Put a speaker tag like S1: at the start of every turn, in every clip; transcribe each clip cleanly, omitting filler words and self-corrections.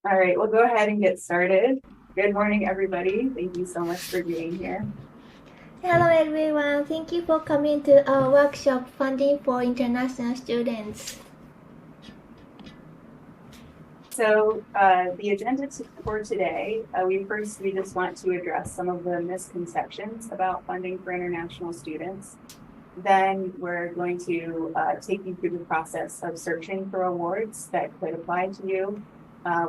S1: All right, we'll go ahead and get started. Good morning, everybody. Thank you so much for being here.
S2: Hello everyone, thank you for coming to our workshop Funding for International Students.
S1: So the agenda for today, we just want to address some of the misconceptions about funding for international students. Then we're going to take you through the process of searching for awards that could apply to you.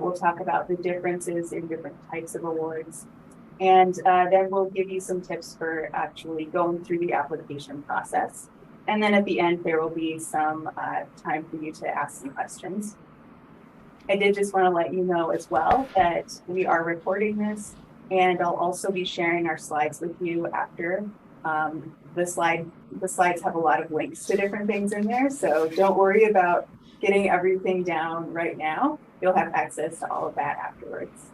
S1: We'll talk about the differences in different types of awards. And then we'll give you some tips for actually going through the application process. And then at the end, there will be some time for you to ask some questions. I did just want to let you know as well that we are recording this, and I'll also be sharing our slides with you after. The slides have a lot of links to different things in there, so don't worry about getting everything down right now. You'll have access to all of that afterwards.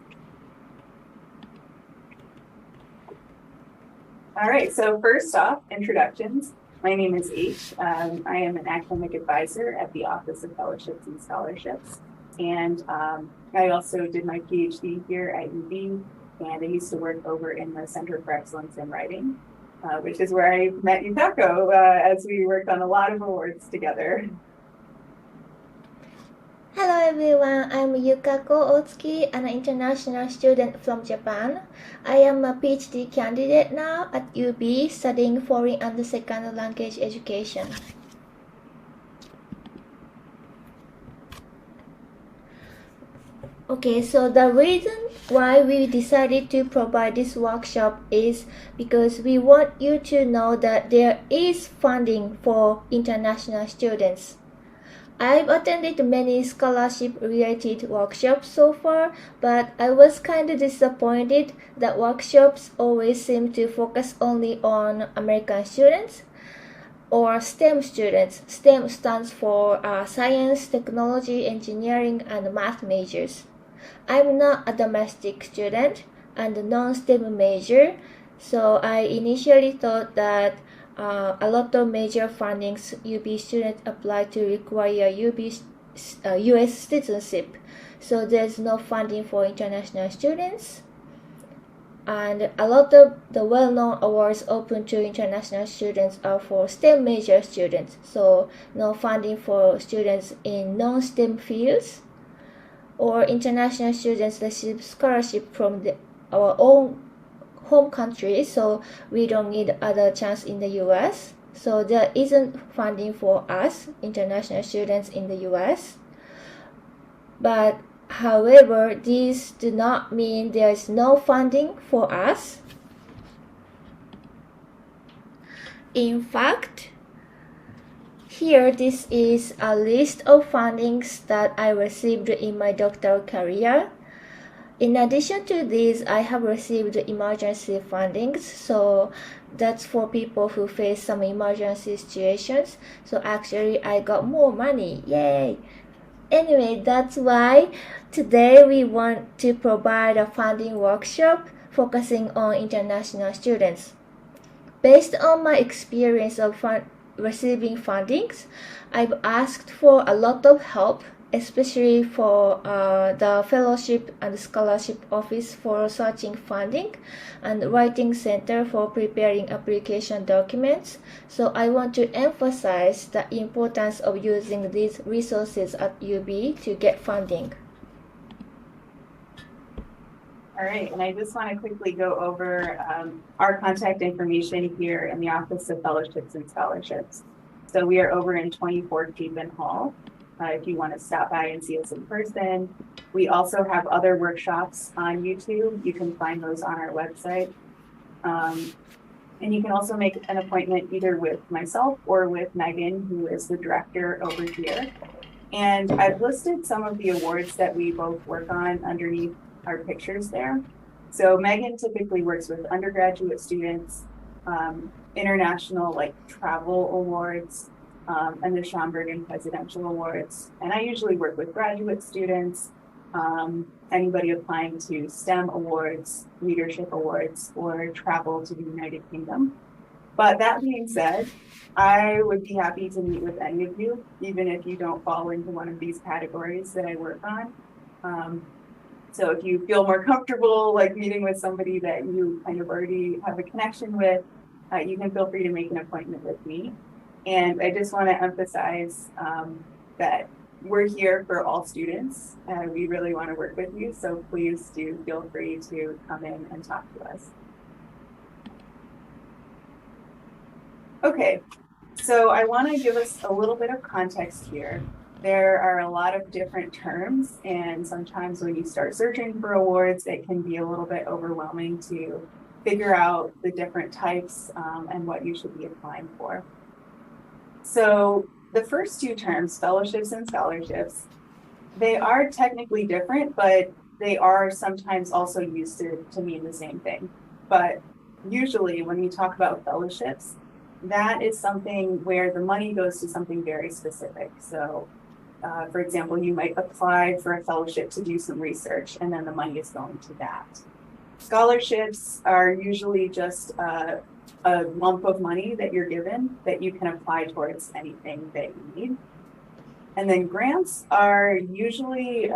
S1: All right, so first off, introductions. My name is H. I am an academic advisor at the Office of Fellowships and Scholarships. And I also did my PhD here at UB, and I used to work over in the Center for Excellence in Writing, which is where I met Yukako as we worked on a lot of awards together.
S2: Hello everyone, I'm Yukako Otsuki, an international student from Japan. I am a PhD candidate now at UB studying foreign and second language education. Okay, so the reason why we decided to provide this workshop is because we want you to know that there is funding for international students. I've attended many scholarship-related workshops so far, but I was kind of disappointed that workshops always seem to focus only on American students or STEM students. STEM stands for science, technology, engineering, and math majors. I'm not a domestic student and a non-STEM major, so I initially thought that a lot of major fundings UB students apply to require US citizenship. So there's no funding for international students. And a lot of the well-known awards open to international students are for STEM major students. So no funding for students in non-STEM fields, or international students receive scholarship from our own home country, so we don't need other chance in the US. So there isn't funding for us, international students in the US. But however, these do not mean there is no funding for us. In fact, here this is a list of fundings that I received in my doctoral career. In addition to these, I have received emergency fundings, so that's for people who face some emergency situations. So actually, I got more money, yay! Anyway, that's why today we want to provide a funding workshop focusing on international students. Based on my experience of receiving fundings, I've asked for a lot of help, especially for the Fellowship and Scholarship Office for searching funding and Writing Center for preparing application documents. So I want to emphasize the importance of using these resources at UB to get funding.
S1: All right, and I just want to quickly go over our contact information here in the Office of Fellowships and Scholarships. So we are over in 24 Chapin Hall. If you want to stop by and see us in person. We also have other workshops on YouTube. You can find those on our website. And you can also make an appointment either with myself or with Megan, who is the director over here. And I've listed some of the awards that we both work on underneath our pictures there. So Megan typically works with undergraduate students, international like travel awards, and the Schomburg and Presidential Awards. And I usually work with graduate students, anybody applying to STEM awards, leadership awards, or travel to the United Kingdom. But that being said, I would be happy to meet with any of you, even if you don't fall into one of these categories that I work on. So if you feel more comfortable like meeting with somebody that you kind of already have a connection with, you can feel free to make an appointment with me. And I just want to emphasize that we're here for all students, and we really want to work with you. So please do feel free to come in and talk to us. Okay, so I want to give us a little bit of context here. There are a lot of different terms, and sometimes when you start searching for awards, it can be a little bit overwhelming to figure out the different types and what you should be applying for. So the first two terms, fellowships and scholarships, they are technically different, but they are sometimes also used to mean the same thing. But usually when we talk about fellowships, that is something where the money goes to something very specific. So for example, you might apply for a fellowship to do some research, and then the money is going to that. Scholarships are usually just a lump of money that you're given that you can apply towards anything that you need. And then grants are usually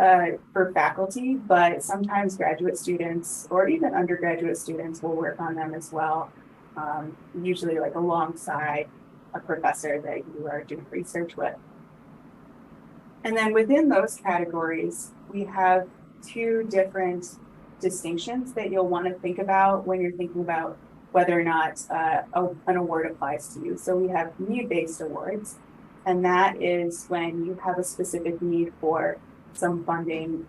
S1: for faculty, but sometimes graduate students or even undergraduate students will work on them as well, usually like alongside a professor that you are doing research with. And then within those categories, we have two different distinctions that you'll want to think about when you're thinking about whether or not an award applies to you. So we have need-based awards, and that is when you have a specific need for some funding.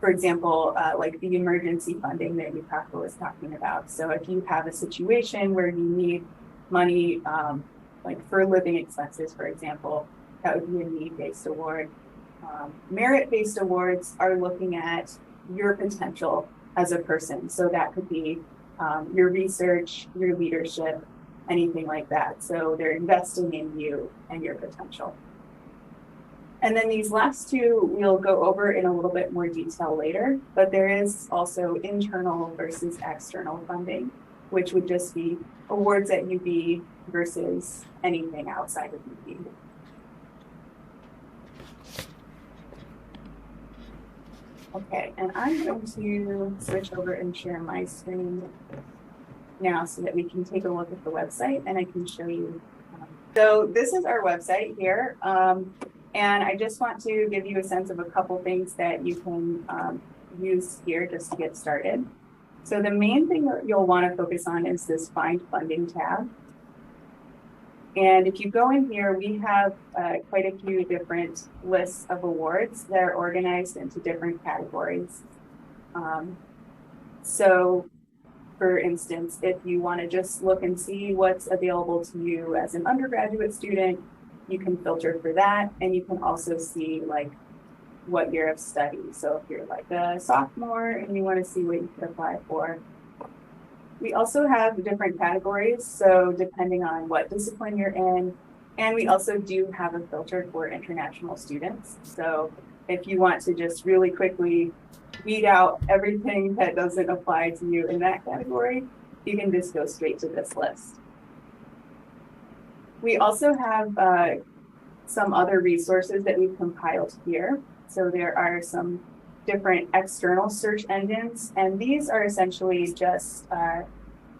S1: For example, like the emergency funding that Yukako was talking about. So if you have a situation where you need money, like for living expenses, for example, that would be a need-based award. Merit-based awards are looking at your potential as a person. So that could be your research, your leadership, anything like that. So they're investing in you and your potential. And then these last two we'll go over in a little bit more detail later, but there is also internal versus external funding, which would just be awards at UB versus anything outside of UB. Okay, and I'm going to switch over and share my screen now so that we can take a look at the website and I can show you. So this is our website here. And I just want to give you a sense of a couple things that you can use here just to get started. So the main thing that you'll want to focus on is this Find Funding tab. And if you go in here, we have quite a few different lists of awards that are organized into different categories. So for instance, if you want to just look and see what's available to you as an undergraduate student, you can filter for that. And you can also see like what year of study. So if you're like a sophomore and you want to see what you could apply for. We also have different categories, so depending on what discipline you're in, and we also do have a filter for international students. So if you want to just really quickly weed out everything that doesn't apply to you in that category, you can just go straight to this list. We also have some other resources that we've compiled here. So there are some different external search engines, and these are essentially just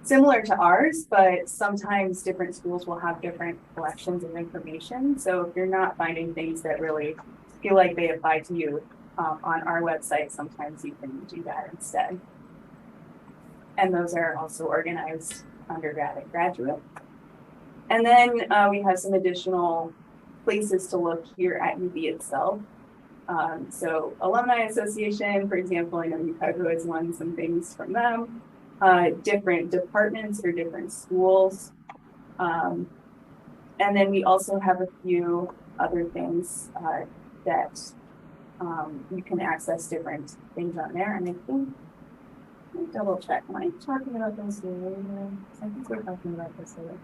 S1: similar to ours, but sometimes different schools will have different collections of information. So if you're not finding things that really feel like they apply to you on our website, sometimes you can do that instead. And those are also organized undergrad and graduate. And then we have some additional places to look here at UB itself. So Alumni Association, for example, I know Yukako has won some things from them, different departments or different schools. And then we also have a few other things that you can access different things on there. And I think, let me double check. Am I talking about this later? I think we're talking about this later.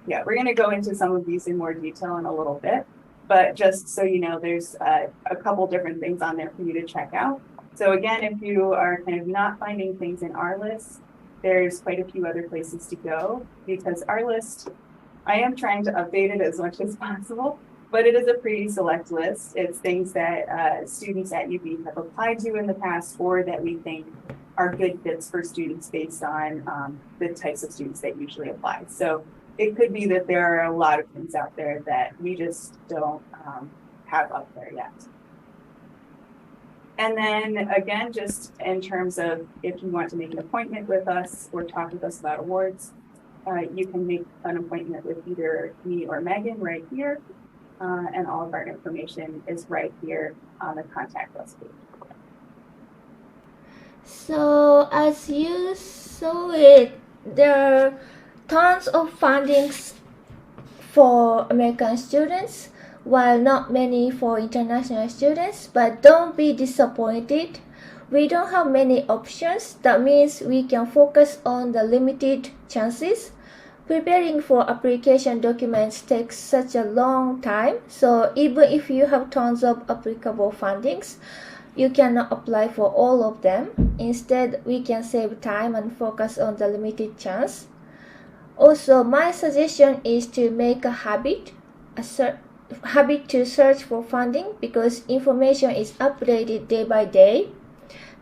S1: Yeah, we're going to go into some of these in more detail in a little bit. But just so you know, there's a couple different things on there for you to check out. So again, if you are kind of not finding things in our list, there's quite a few other places to go because our list, I am trying to update it as much as possible, but it is a pretty select list. It's things that students at UB have applied to in the past, or that we think are good fits for students based on the types of students that usually apply. So it could be that there are a lot of things out there that we just don't have up there yet. And then again, just in terms of if you want to make an appointment with us or talk with us about awards, you can make an appointment with either me or Megan right here. And all of our information is right here on the contact us page.
S2: So as you saw it, there are tons of fundings for American students, while not many for international students, but don't be disappointed. We don't have many options. That means we can focus on the limited chances. Preparing for application documents takes such a long time, so even if you have tons of applicable fundings, you cannot apply for all of them. Instead, we can save time and focus on the limited chance. Also, my suggestion is to make a habit to search for funding, because information is updated day by day,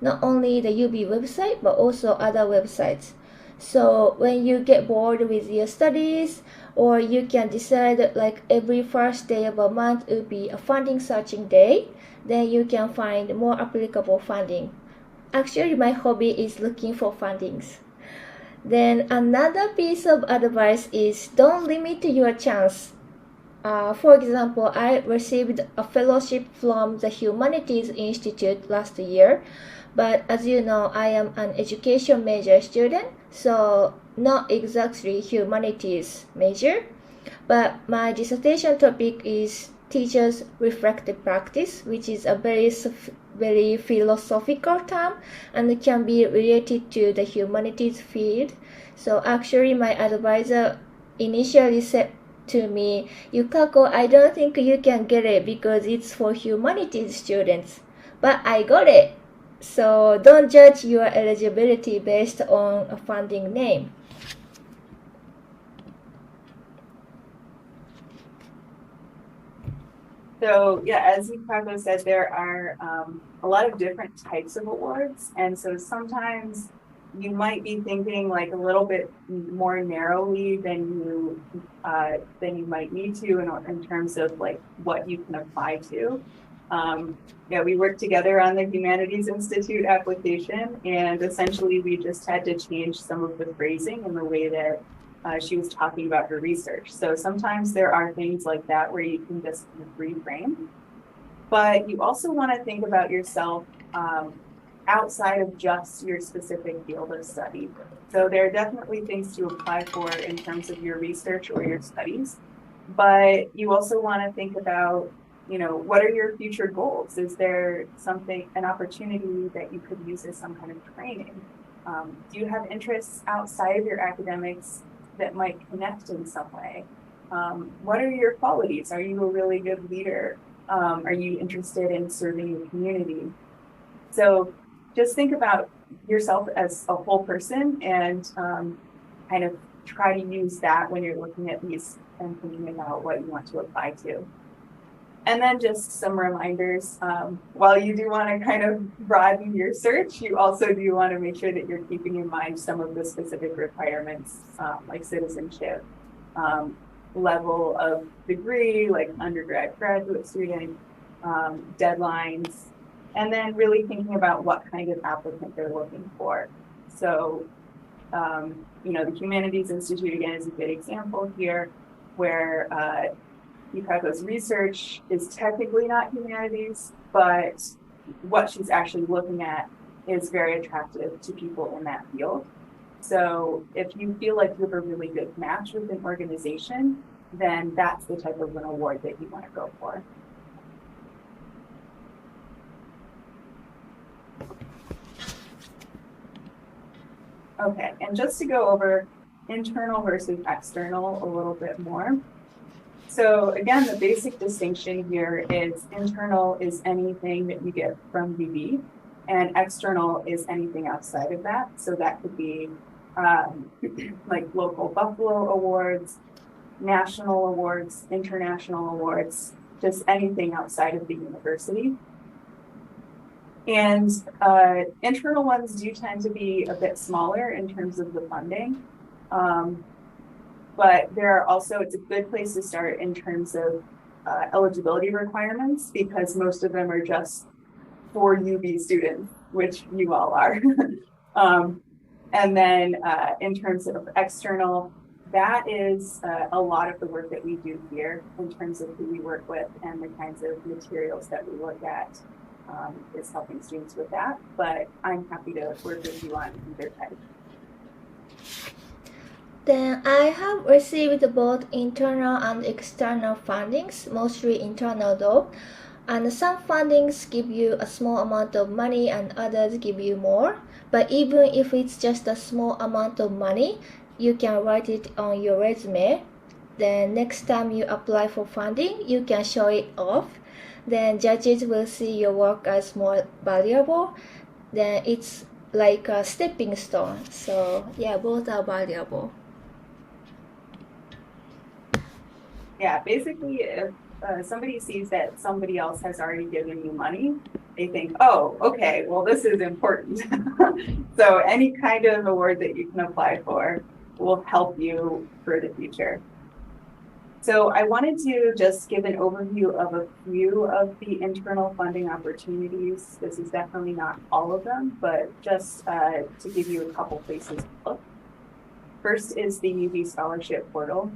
S2: not only the UB website but also other websites. So when you get bored with your studies, or you can decide like every first day of a month will be a funding searching day, then you can find more applicable funding. Actually, my hobby is looking for fundings. Then another piece of advice is don't limit your chance. For example, I received a fellowship from the Humanities Institute last year, but as you know, I am an education major student, so not exactly humanities major, but my dissertation topic is teachers' reflective practice, which is a very philosophical term and it can be related to the humanities field. So actually my advisor initially said to me, "Yukako, I don't think you can get it because it's for humanities students." But I got it. So don't judge your eligibility based on a funding name.
S1: So yeah, as Yukako said, there are a lot of different types of awards. And so sometimes you might be thinking like a little bit more narrowly than you might need to in terms of like what you can apply to. Yeah, we worked together on the Humanities Institute application, and essentially we just had to change some of the phrasing and the way that she was talking about her research. So sometimes there are things like that where you can just reframe, but you also want to think about yourself outside of just your specific field of study. So there are definitely things to apply for in terms of your research or your studies, but you also want to think about, what are your future goals? Is there an opportunity that you could use as some kind of training? Do you have interests outside of your academics that might connect in some way? What are your qualities? Are you a really good leader? Are you interested in serving the community? So just think about yourself as a whole person and kind of try to use that when you're looking at these and thinking about what you want to apply to. And then just some reminders, while you do want to kind of broaden your search, you also do want to make sure that you're keeping in mind some of the specific requirements, like citizenship, level of degree, like undergrad, graduate student, deadlines, and then really thinking about what kind of applicant they're looking for. So, the Humanities Institute, again, is a good example here, where Yukako's research is technically not humanities, but what she's actually looking at is very attractive to people in that field. So if you feel like you have a really good match with an organization, then that's the type of an award that you want to go for. Okay, and just to go over internal versus external a little bit more. So again, the basic distinction here is internal is anything that you get from UB, and external is anything outside of that. So that could be like local Buffalo awards, national awards, international awards, just anything outside of the university. And internal ones do tend to be a bit smaller in terms of the funding. But there are also, it's a good place to start in terms of eligibility requirements, because most of them are just for UB students, which you all are. And then in terms of external, that is a lot of the work that we do here in terms of who we work with and the kinds of materials that we look at is helping students with that. But I'm happy to work with you on either type.
S2: Then I have received both internal and external fundings, mostly internal though. And some fundings give you a small amount of money and others give you more. But even if it's just a small amount of money, you can write it on your resume. Then next time you apply for funding, you can show it off. Then judges will see your work as more valuable. Then it's like a stepping stone. So yeah, both are valuable.
S1: Yeah, basically, if somebody sees that somebody else has already given you money, they think, oh, okay, well, this is important. So any kind of award that you can apply for will help you for the future. So I wanted to just give an overview of a few of the internal funding opportunities. This is definitely not all of them, but just to give you a couple places to look. First is the UB Scholarship Portal.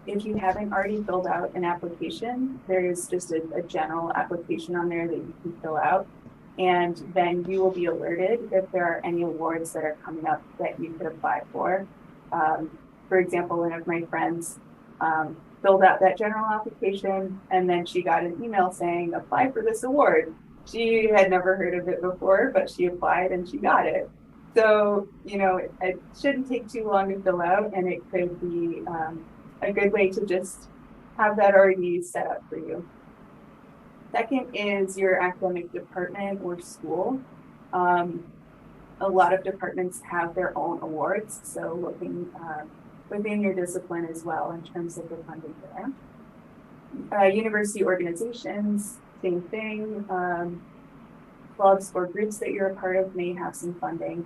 S1: If you haven't already filled out an application, there is just a general application on there that you can fill out. And then you will be alerted if there are any awards that are coming up that you could apply for. For example, one of my friends filled out that general application, and then she got an email saying, apply for this award. She had never heard of it before, but she applied and she got it. So, you know, it shouldn't take too long to fill out, and it could be a good way to just have that already set up for you. Second is your academic department or school. A lot of departments have their own awards, so looking within your discipline as well in terms of the funding there. University organizations, same thing. Clubs or groups that you're a part of may have some funding.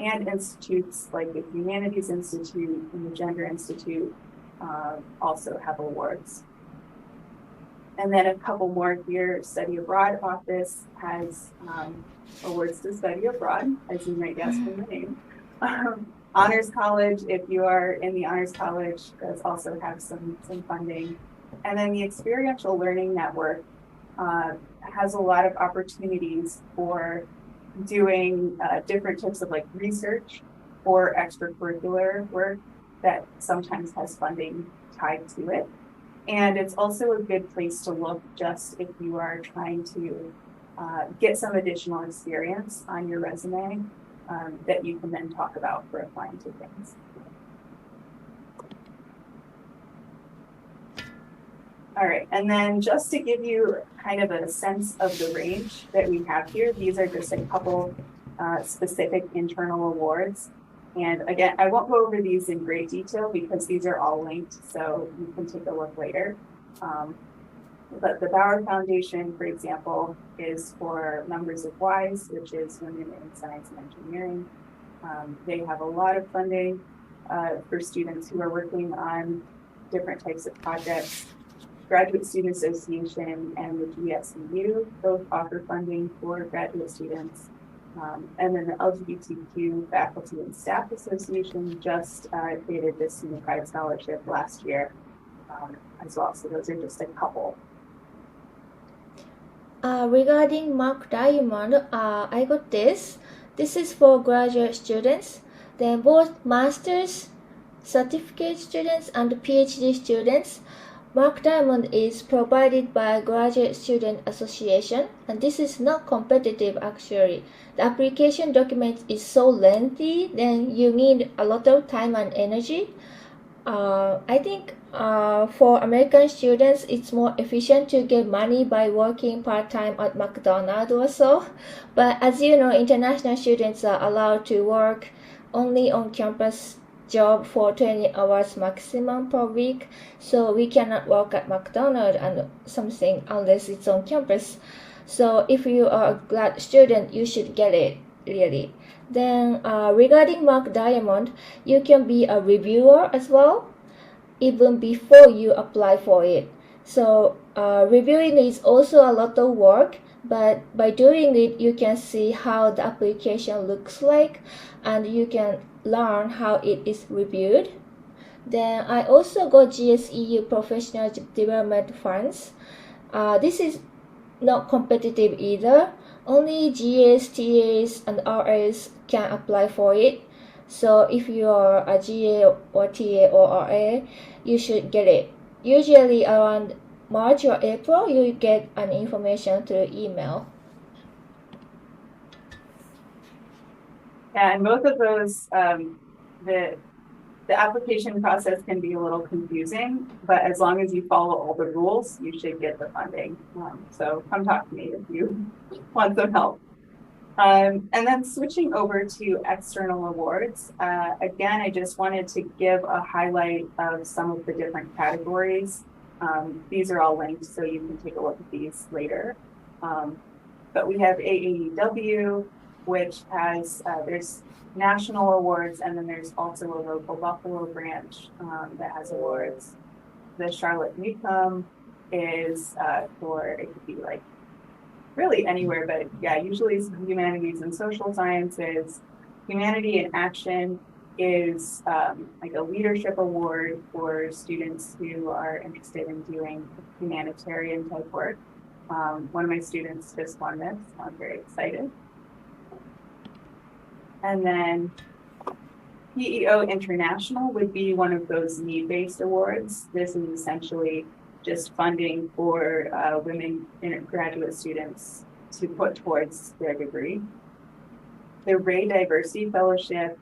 S1: And institutes like the Humanities Institute and the Gender Institute also have awards. And then a couple more here. Study Abroad Office has awards to study abroad, as you might guess from the name. Honors College, if you are in the Honors College, does also have some funding. And then the Experiential Learning Network has a lot of opportunities for doing different types of like research or extracurricular work that sometimes has funding tied to it. And it's also a good place to look just if you are trying to get some additional experience on your resume that you can then talk about for applying to things. All right, and then just to give you kind of a sense of the range that we have here, these are just a couple specific internal awards. And again, I won't go over these in great detail because these are all linked, so you can take a look later. But the Bauer Foundation, for example, is for members of WISE, which is Women in Science and Engineering. They have a lot of funding for students who are working on different types of projects. Graduate Student Association and the GSEU both offer funding for graduate students. And then the LGBTQ Faculty and Staff Association just created this Student Pride Scholarship last year as well. So those are just a couple.
S2: Regarding Mark Diamond, I got this. This is for graduate students. Then both master's certificate students and PhD students. Mark Diamond is provided by Graduate Student Association, and this is not competitive actually. The application document is so lengthy, then you need a lot of time and energy. I think for American students, it's more efficient to get money by working part-time at McDonald's or so. But as you know, international students are allowed to work only on campus job for 20 hours maximum per week, so we cannot work at McDonald's and something unless it's on campus. So if you are a grad student, you should get it, really. Then regarding Mark Diamond, you can be a reviewer as well, even before you apply for it. So reviewing is also a lot of work, but by doing it, you can see how the application looks like, and you can learn how it is reviewed. Then I also got GSEU Professional Development Funds. This is not competitive either. Only GAs, TAs, and RAs can apply for it. So if you are a GA or TA or RA, you should get it. Usually around March or April, you get an information through email.
S1: Yeah, and both of those, the application process can be a little confusing, but as long as you follow all the rules, you should get the funding. So come talk to me if you want some help. And then switching over to external awards, again, I just wanted to give a highlight of some of the different categories. These are all linked, so you can take a look at these later. But we have AAEW, which has, there's national awards, and then there's also a local Buffalo branch that has awards. The Charlotte Newcomb is for, it could be like really anywhere, but yeah, usually it's humanities and social sciences. Humanity in Action is like a leadership award for students who are interested in doing humanitarian type work. One of my students just won this, so I'm very excited. And then PEO International would be one of those need-based awards. This is essentially just funding for women graduate students to put towards their degree. The Ray Diversity Fellowship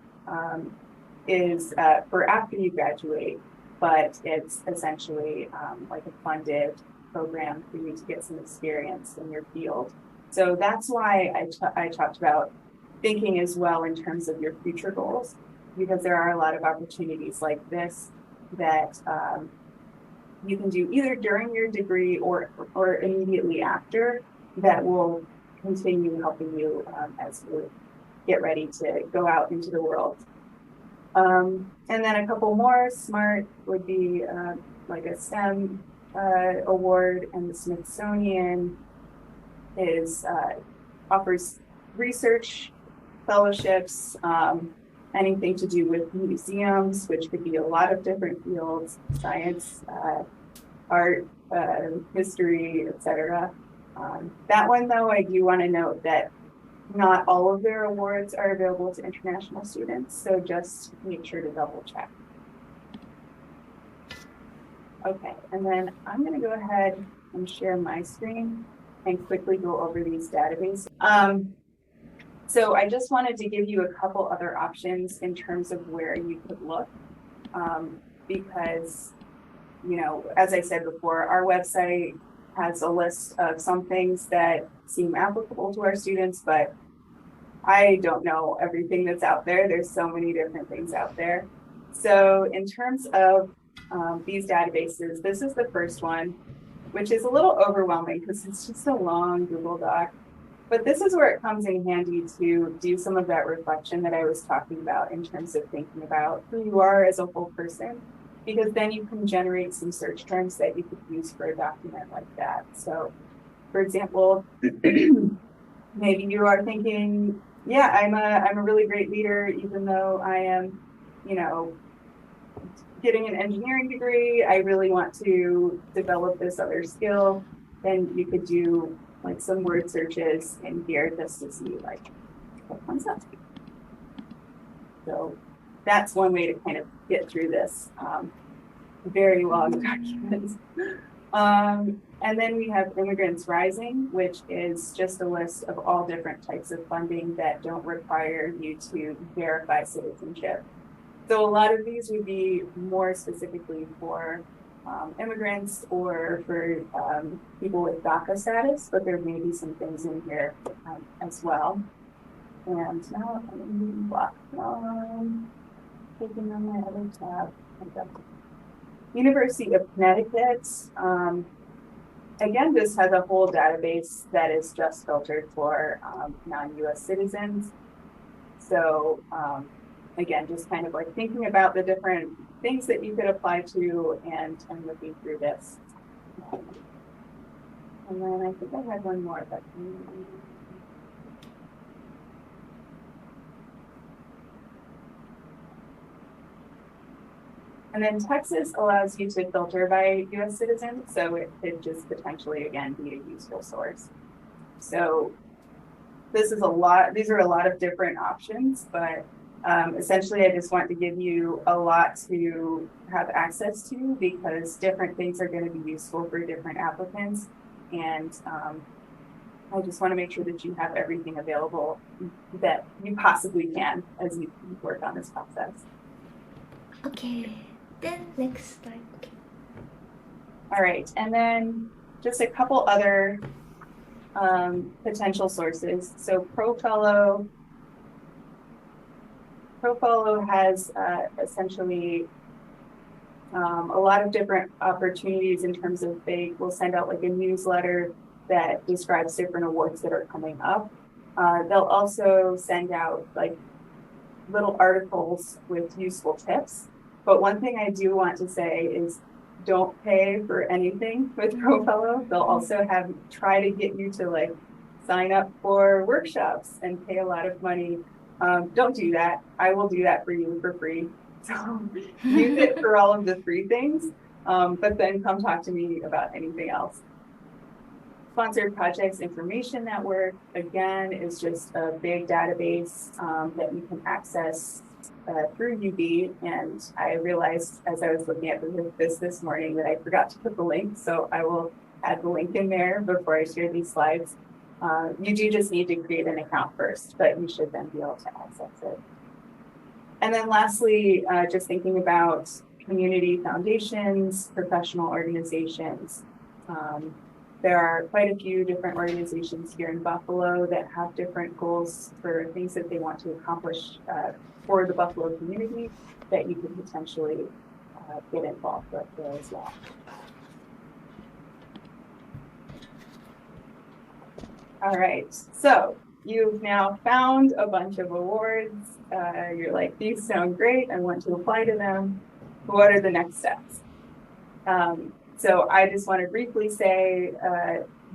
S1: is for after you graduate, but it's essentially like a funded program for you to get some experience in your field. So that's why I talked about thinking as well in terms of your future goals, because there are a lot of opportunities like this that you can do either during your degree or immediately after that will continue helping you as you get ready to go out into the world. And then a couple more. SMART would be like a STEM award, and the Smithsonian is offers research fellowships, anything to do with museums, which could be a lot of different fields, science, art, history, etc. That one, though, I do want to note that not all of their awards are available to international students, so just make sure to double check. Okay, and then I'm going to go ahead and share my screen and quickly go over these databases. So I just wanted to give you a couple other options in terms of where you could look, because, you know, as I said before, our website has a list of some things that seem applicable to our students, but I don't know everything that's out there. There's so many different things out there. So in terms of these databases, this is the first one, which is a little overwhelming because it's just a long Google Doc. But this is where it comes in handy to do some of that reflection that I was talking about in terms of thinking about who you are as a whole person, because then you can generate some search terms that you could use for a document like that. So, for example, maybe you are thinking, yeah, I'm a really great leader, even though I am, you know, getting an engineering degree. I really want to develop this other skill. Then you could do like some word searches in here just to see like what comes up. So that's one way to kind of get through this very long document. And then we have Immigrants Rising, which is just a list of all different types of funding that don't require you to verify citizenship. So a lot of these would be more specifically for immigrants or for people with DACA status, but there may be some things in here as well. And now I'm going to block. Clicking on my other tab. University of Connecticut. Again, this has a whole database that is just filtered for non-US citizens. So again, just kind of like thinking about the different things that you could apply to and looking through this. And then I think I had one more, but and then Texas allows you to filter by US citizens, so it could just potentially, again, be a useful source. So this is these are a lot of different options, but essentially I just want to give you a lot to have access to because different things are going to be useful for different applicants. And I just want to make sure that you have everything available that you possibly can as you work on this process.
S2: Okay, then next slide. Okay.
S1: All right, and then just a couple other potential sources. So ProFellow has essentially a lot of different opportunities in terms of they will send out like a newsletter that describes different awards that are coming up. They'll also send out like little articles with useful tips. But one thing I do want to say is don't pay for anything with ProFellow. They'll also try to get you to like sign up for workshops and pay a lot of money. Don't do that. I will do that for you for free. So use it for all of the free things, but then come talk to me about anything else. Sponsored Projects Information Network, again, is just a big database that you can access through UB. And I realized as I was looking at this morning that I forgot to put the link. So I will add the link in there before I share these slides. You do just need to create an account first, but you should then be able to access it. And then lastly, just thinking about community foundations, professional organizations. There are quite a few different organizations here in Buffalo that have different goals for things that they want to accomplish for the Buffalo community that you could potentially get involved with there as well. All right, so you've now found a bunch of awards. You're like, these sound great. I want to apply to them. What are the next steps? So I just want to briefly say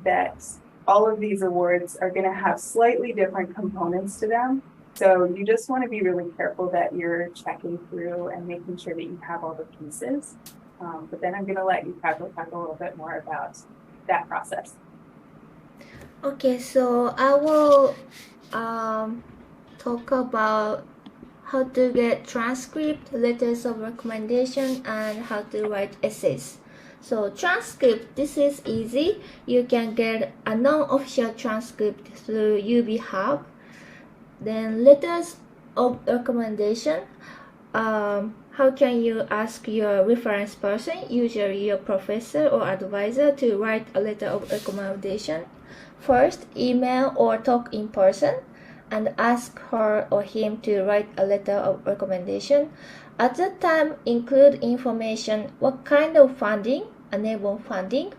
S1: that all of these awards are going to have slightly different components to them. So you just want to be really careful that you're checking through and making sure that you have all the pieces. But then I'm going to let Yukako talk a little bit more about that process.
S2: Okay, so I will talk about how to get transcript, letters of recommendation, and how to write essays. So transcript, this is easy. You can get a non-official transcript through UB Hub. Then letters of recommendation. How can you ask your reference person, usually your professor or advisor, to write a letter of recommendation? First, email or talk in person and ask her or him to write a letter of recommendation. At that time, include information what kind of funding, enable funding,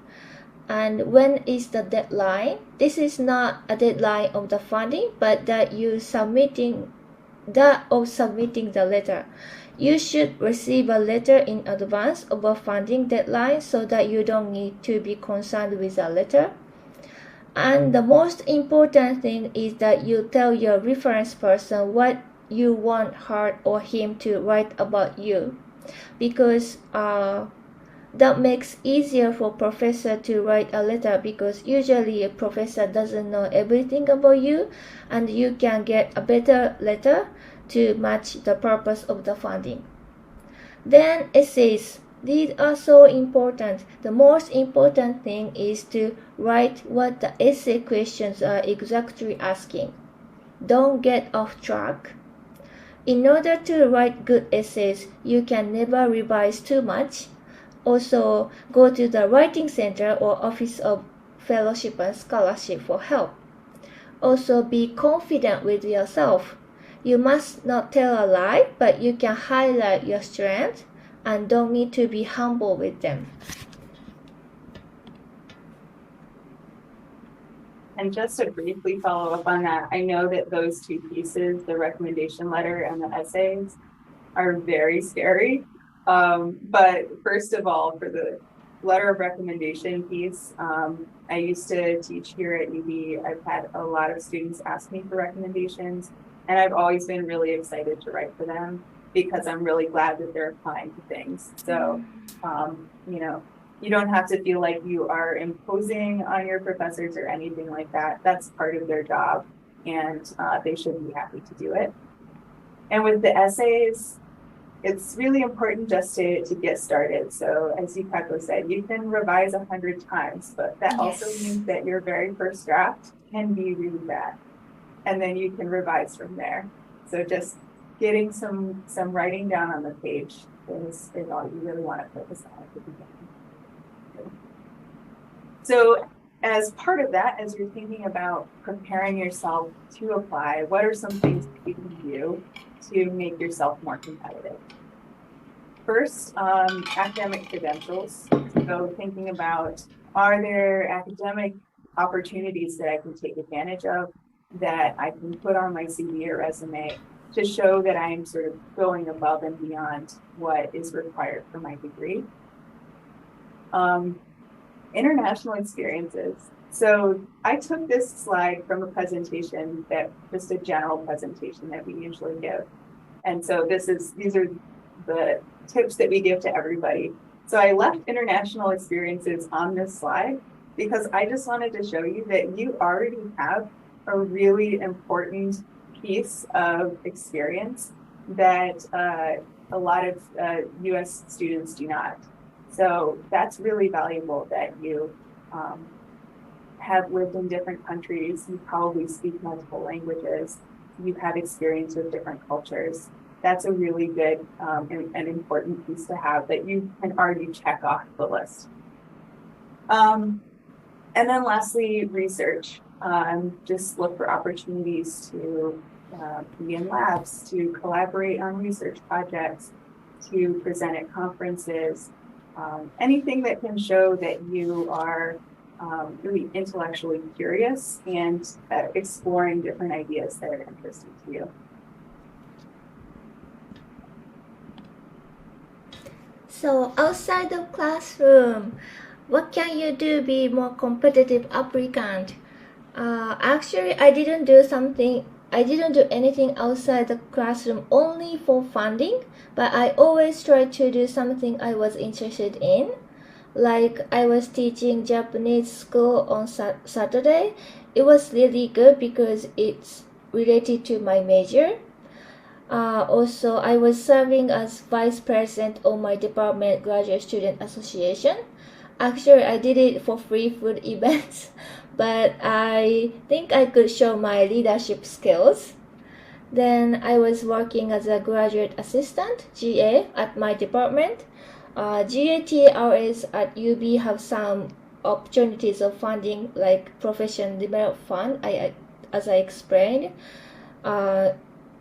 S2: and when is the deadline. This is not a deadline of the funding, but that submitting the letter. You should receive a letter in advance of a funding deadline so that you don't need to be concerned with a letter. And the most important thing is that you tell your reference person what you want her or him to write about you, because that makes easier for professor to write a letter, because usually a professor doesn't know everything about you, and you can get a better letter to match the purpose of the funding. Then essays. These are so important. The most important thing is to write what the essay questions are exactly asking. Don't get off track. In order to write good essays, you can never revise too much. Also, go to the Writing Center or Office of Fellowship and Scholarship for help. Also, be confident with yourself. You must not tell a lie, but you can highlight your strength and don't need to be humble with them.
S1: And just to briefly follow up on that, I know that those two pieces, the recommendation letter and the essays, are very scary. But first of all, for the letter of recommendation piece, I used to teach here at UB. I've had a lot of students ask me for recommendations, and I've always been really excited to write for them because I'm really glad that they're applying to things. So, you don't have to feel like you are imposing on your professors or anything like that. That's part of their job, and they should be happy to do it. And with the essays, it's really important just to get started. So as Yukako said, you can revise 100 times, but that also means that your very first draft can be really bad. And then you can revise from there. So just getting some writing down on the page is all you really want to focus on at the beginning. So as part of that, as you're thinking about preparing yourself to apply, what are some things that you can do to make yourself more competitive? First, academic credentials. So thinking about, are there academic opportunities that I can take advantage of that I can put on my CV or resume to show that I'm sort of going above and beyond what is required for my degree? International experiences. So I took this slide from a presentation just a general presentation that we usually give. And so these are the tips that we give to everybody. So I left international experiences on this slide because I just wanted to show you that you already have a really important piece of experience that a lot of US students do not. So that's really valuable that you have lived in different countries. You probably speak multiple languages. You've had experience with different cultures. That's a really good and important piece to have that you can already check off the list. And then lastly, research. Just look for opportunities to be in labs, to collaborate on research projects, to present at conferences, anything that can show that you are really intellectually curious and exploring different ideas that are interesting to you.
S2: So outside the classroom, what can you do to be more competitive applicant? Actually, I didn't do anything outside the classroom only for funding, but I always try to do something I was interested in. Like I was teaching Japanese school on Saturday. It was really good because it's related to my major. Also, I was serving as vice president of my department graduate student association. Actually, I did it for free food events, but I think I could show my leadership skills. Then I was working as a graduate assistant, GA, at my department. GATRS at UB have some opportunities of funding like professional development fund, as I explained.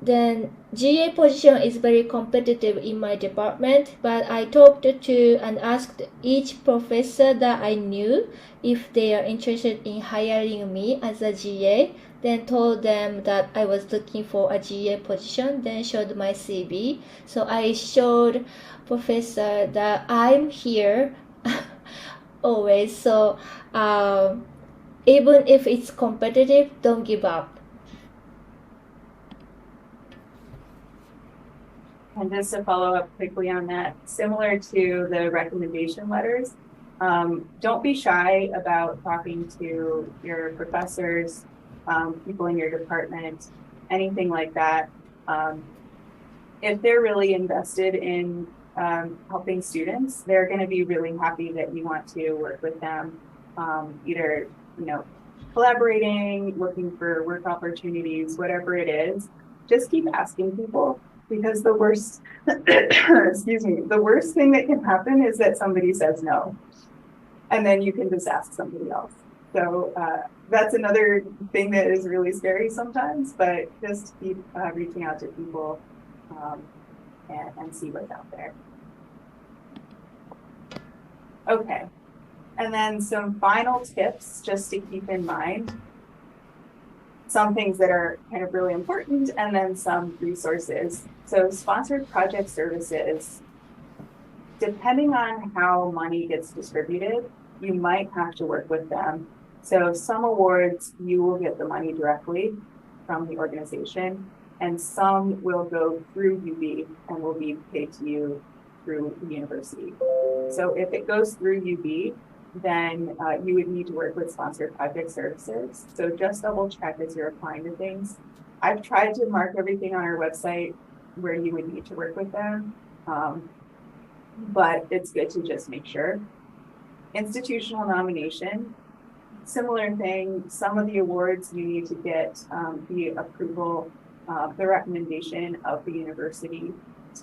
S2: Then GA position is very competitive in my department, but I talked to and asked each professor that I knew if they are interested in hiring me as a GA, then told them that I was looking for a GA position, then showed my CV. So I showed professor that I'm here always. So even if it's competitive, don't give up.
S1: And just to follow up quickly on that, similar to the recommendation letters, don't be shy about talking to your professors, people in your department, anything like that. If they're really invested in helping students, they're going to be really happy that you want to work with them, either collaborating, looking for work opportunities, whatever it is. Just keep asking people. Because the worst, the worst thing that can happen is that somebody says no, and then you can just ask somebody else. So that's another thing that is really scary sometimes, but just keep reaching out to people and see what's out there. Okay, and then some final tips just to keep in mind. Some things that are kind of really important, and then some resources. So sponsored project services, depending on how money gets distributed, you might have to work with them. So some awards, you will get the money directly from the organization, and some will go through UB and will be paid to you through the university. So if it goes through UB, then you would need to work with sponsored project services. So just double check as you're applying to things. I've tried to mark everything on our website where you would need to work with them, but it's good to just make sure. Institutional nomination, similar thing. Some of the awards you need to get the approval, the recommendation of the university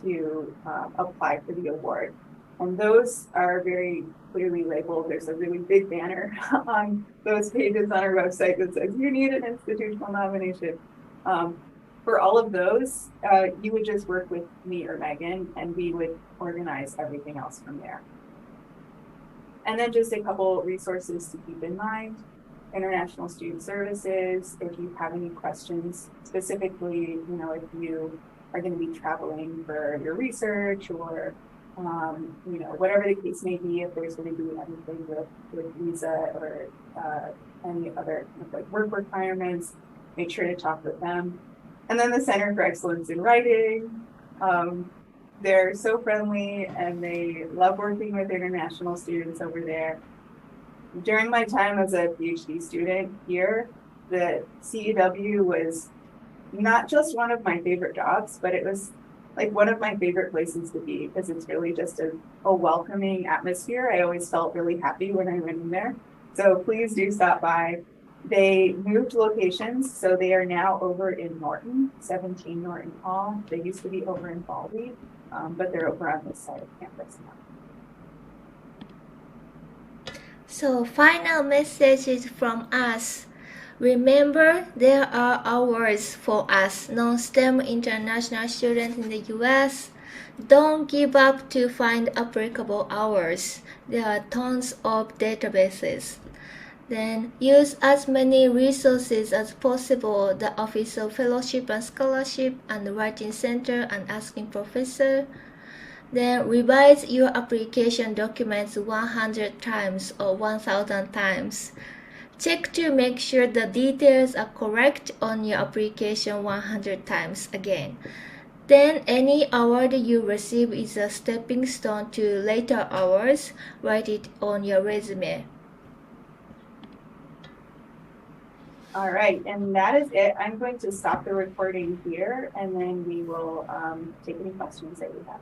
S1: to apply for the award. And those are very clearly labeled. There's a really big banner on those pages on our website that says you need an institutional nomination. For all of those, you would just work with me or Megan, and we would organize everything else from there. And then just a couple resources to keep in mind. International Student Services, if you have any questions, specifically, if you are going to be traveling for your research or whatever the case may be, if there's going to be anything with visa or any other work requirements, make sure to talk with them. And then the Center for Excellence in Writing. They're so friendly and they love working with international students over there. During my time as a PhD student here, the CEW was not just one of my favorite jobs, but it was like one of my favorite places to be because it's really just a welcoming atmosphere. I always felt really happy when I went in there. So please do stop by. They moved locations, so they are now over in Norton, 17 Norton Hall. They used to be over in Baldy, but they're over on this side of campus now.
S2: So final message from us. Remember, there are awards for us non-STEM international students in the US. Don't give up to find applicable hours. There are tons of databases. Then use as many resources as possible, the Office of Fellowship and Scholarship and the Writing Center and Asking Professor. Then revise your application documents 100 times or 1000 times. Check to make sure the details are correct on your application 100 times again. Then any award you receive is a stepping stone to later awards. Write it on your resume.
S1: All right, and that is it. I'm going to stop the recording here and then we will take any questions that we have.